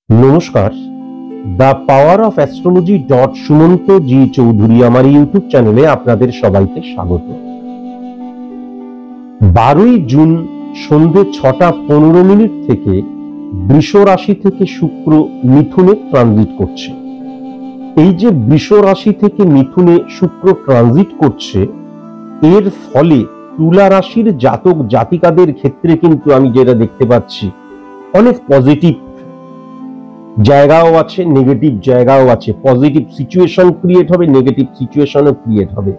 নমস্কার, the power of astrology Sumanta ji Chowdhury আমার YouTube চ্যানেলে আপনাদের সবাইকে স্বাগত। 12ই জুন সন্ধে 6:15 থেকে বৃষ রাশি থেকে শুক্র মিথুনে ট্রানজিট করছে। এই যে বৃষ রাশি থেকে মিথুনে শুক্র ট্রানজিট করছে, এর ফলে তুলা রাশির জাতক জাতিকাদের ক্ষেত্রে কিন্তু আমি যেটা দেখতে পাচ্ছি, অনেক পজিটিভ জায়গাও আছে, নেগেটিভ জায়গাও আছে। পজিটিভ সিচুয়েশন ক্রিয়েট হবে, নেগেটিভ সিচুয়েশনও ক্রিয়েট হবে।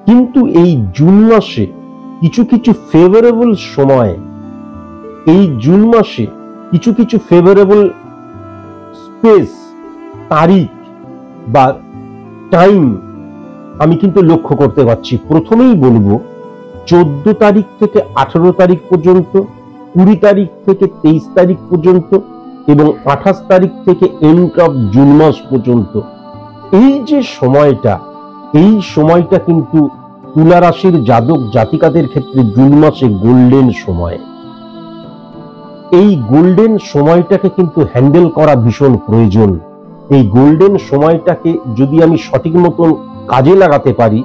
কিন্তু এই জুন মাসে কিছু কিছু ফেভারেবল সময়, এই জুন মাসে কিছু কিছু ফেভারেবল স্পেস, তারিখ বা টাইম আমি কিন্তু লক্ষ্য করতে পারছি। প্রথমেই বলবো 14 তারিখ থেকে 18 তারিখ পর্যন্ত, 20 তারিখ থেকে 23 তারিখ পর্যন্ত এবং 28 তারিখ থেকে এন্ড অফ জুন মাস পর্যন্ত। এই যে সময়টা, এই সময়টা কিন্তু তুলা রাশির জাতক জাতিকাদের ক্ষেত্রে জুন মাসে গোল্ডেন সময়। এই গোল্ডেন সময়টাকে কিন্তু হ্যান্ডেল করা ভীষণ প্রয়োজন। এই গোল্ডেন সময়টাকে যদি আমি সঠিক মতন কাজে লাগাতে পারি,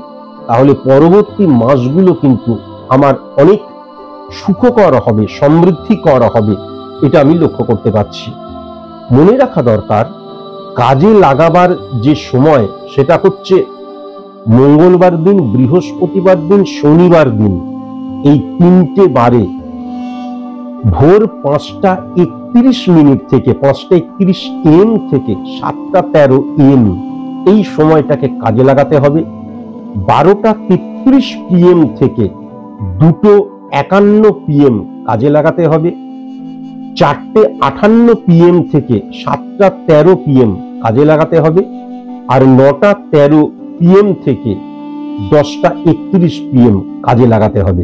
তাহলে পরবর্তী মাসগুলো কিন্তু আমার অনেক সুখকর হবে, সমৃদ্ধিকর হবে। এটা আমি লক্ষ্য করতে পারছি। মনে রাখা দরকার, কাজে লাগাবার যে সময় সেটা হচ্ছে মঙ্গলবার দিন, বৃহস্পতিবার দিন, শনিবার দিন। এই তিনটে বারে ভোর 5:31 থেকে 5:31 AM থেকে 7:13 AM এই সময়টাকে কাজে লাগাতে হবে। 12:33 PM থেকে 2:51 PM কাজে লাগাতে হবে। 4:58 PM থেকে 7:13 PM কাজে লাগাতে হবে। আর 9:13 PM থেকে 10:31 PM কাজে লাগাতে হবে।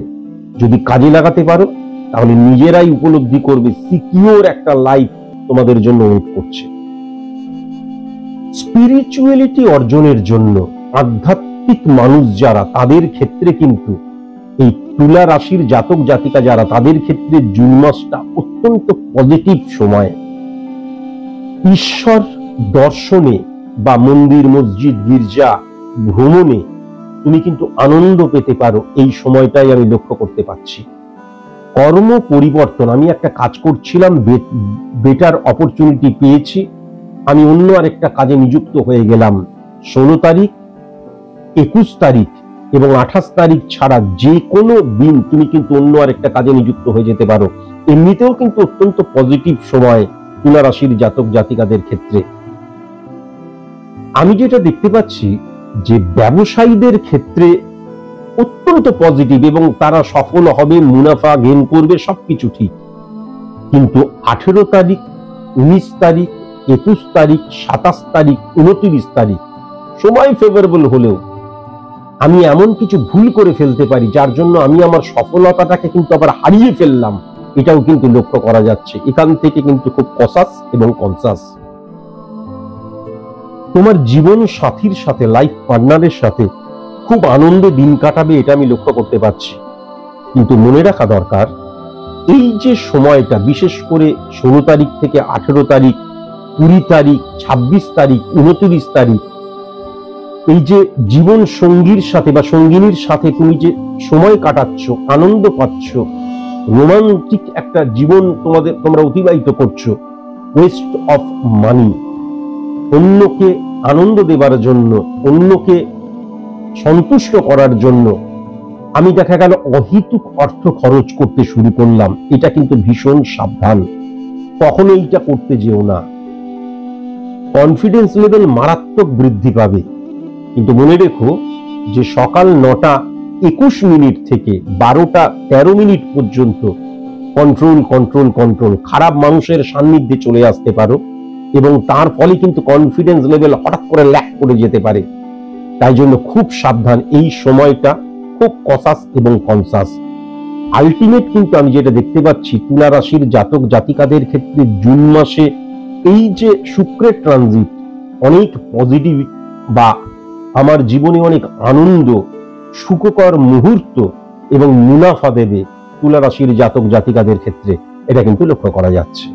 যদি কাজে লাগাতে পারো, তাহলে নিজেরাই উপলব্ধি করবে সিকিউর একটা লাইফ তোমাদের জন্য ওয়েট করছে। স্পিরিচুয়ালিটি অর্জনের জন্য আধ্যাত্মিক মানুষ যারা, তাদের ক্ষেত্রে কিন্তু এই তুলা রাশির জাতক জাতিকা যারা, তাদের ক্ষেত্রে জুন মাসটা অত্যন্ত পজিটিভ সময়। ঈশ্বর দর্শনে বা মন্দির, মসজিদ, গির্জা ভ্রমণে তুমি কিন্তু আনন্দ পেতে পারো। এই সময়টাই আমি লক্ষ্য করতে পারছি। কর্ম পরিবর্তন, আমি একটা কাজ করছিলাম, বেটার অপরচুনিটি পেয়েছি, আমি অন্য আরেকটা কাজে নিযুক্ত হয়ে গেলাম। 16 তারিখ, 21 তারিখ এবং 28 তারিখ ছাড়া যে কোনো দিন তুমি কিন্তু অন্য আরেকটা কাজে নিযুক্ত হয়ে যেতে পারো। এমনিতেও কিন্তু অত্যন্ত পজিটিভ সময় তুলা রাশির জাতক জাতিকাদের ক্ষেত্রে। আমি যেটা দেখতে পাচ্ছি যে ব্যবসায়ীদের ক্ষেত্রে অত্যন্ত পজিটিভ এবং তারা সফল হবে, মুনাফা গেইন করবে, সবকিছু ঠিক। কিন্তু 18 তারিখ, 19 তারিখ, 21 তারিখ, 27 তারিখ, 29 তারিখ সময় ফেভারেবল হলেও আমি এমন কিছু ভুল করে ফেলতে পারি, যার জন্য আমি আমার সফলতাটাকে কিন্তু আবার হারিয়ে ফেললাম। এটাও কিন্তু লক্ষ্য করা যাচ্ছে। এখান থেকে কিন্তু খুব কসাস এবং কনসাস। তোমার জীবন সাথীর সাথে, লাইফ পার্টনারের সাথে খুব আনন্দে দিন কাটাবে, এটা আমি লক্ষ্য করতে পারছি। কিন্তু মনে রাখা দরকার, এই যে সময়টা, বিশেষ করে 16 তারিখ থেকে 18 তারিখ, 20 তারিখ, 26 তারিখ, 29 তারিখ, এই যে জীবন সঙ্গীর সাথে বা সঙ্গিনীর সাথে তুমি যে সময় কাটাচ্ছ, আনন্দ পাচ্ছ, রোমান্টিক একটা জীবন তোমরা অতিবাহিত করছো, ওয়েস্ট অফ মানি, অন্যকে আনন্দ দেবার জন্য, অন্যকে সন্তুষ্ট করার জন্য আমি দেখা গেল অহেতুক অর্থ খরচ করতে শুরু করলাম। এটা কিন্তু ভীষণ সাবধান, কখনো এইটা করতে যেও না। কনফিডেন্স লেভেল মারাত্মক বৃদ্ধি পাবে। কিন্তু মনে রেখো যে সকাল 9:21 থেকে 12:13 পর্যন্ত কন্ট্রোল কন্ট্রোল কন্ট্রোল, খারাপ মানুষের সান্নিধ্যে চলে আসতে পারো এবং তার ফলে কিন্তু কনফিডেন্স লেভেল হঠাৎ করে ল্যাক করে যেতে পারে। তাই জন্য খুব সাবধান। এই সময়টা খুব কসাস এবং কনসাস। আলটিমেট কিন্তু আমি যেটা দেখতে পাচ্ছি, তুলা রাশির জাতক জাতিকাদের ক্ষেত্রে জুন মাসে এই যে শুক্রের ট্রানজিট অনেক পজিটিভ বা আমার জীবনে অনেক আনন্দ, সুখকর মুহূর্ত এবং মুনাফা দেবে তুলা রাশির জাতক জাতিকাদের ক্ষেত্রে, এটা কিন্তু লক্ষ্য করা যাচ্ছে।